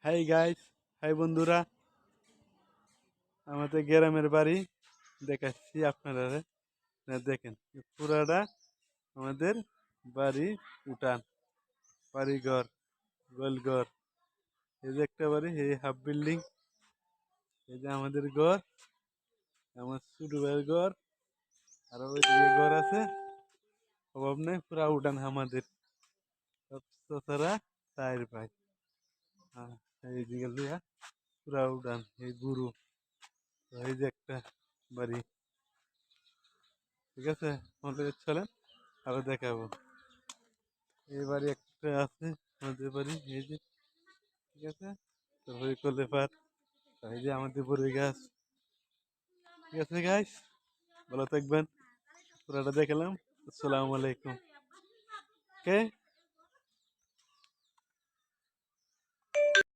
Hi guys, high বন্ধুরা। আমাদের গ্রামের বাড়ি দেখাচ্ছি আপনারা। দেখেন পুরাটা আমাদের বাড়ি, উঠান, বাড়িঘর, গোলঘর। এই যে একটা বাড়ি, এই হাফ বিল্ডিং। এই যে আমাদের ঘর, আমার ছোট ভাইয়ের ঘর, আরো ওই দিকে ঘর আছে। অভাব নেই, পুরা উঠান আমাদের। সব চাচারা চায়ের ভাই। হ্যাঁ, এই দিকে লিয়া পুরা উঠান, এই গুরু। এই যে একটা বাড়ি। ঠিক আছে, আমাদের চলেন আরো দেখাবো। এই বাড়ি একটা আছে, আমাদের বাড়ি এই যে। ঠিক আছে, তারপরে করলে পার, এই যে আমাদের বড়ই গাছ। ঠিক আছে গাইস, ভালো থাকবেন। পুরাটা দেখালাম। আসসালামু আলাইকুম। কে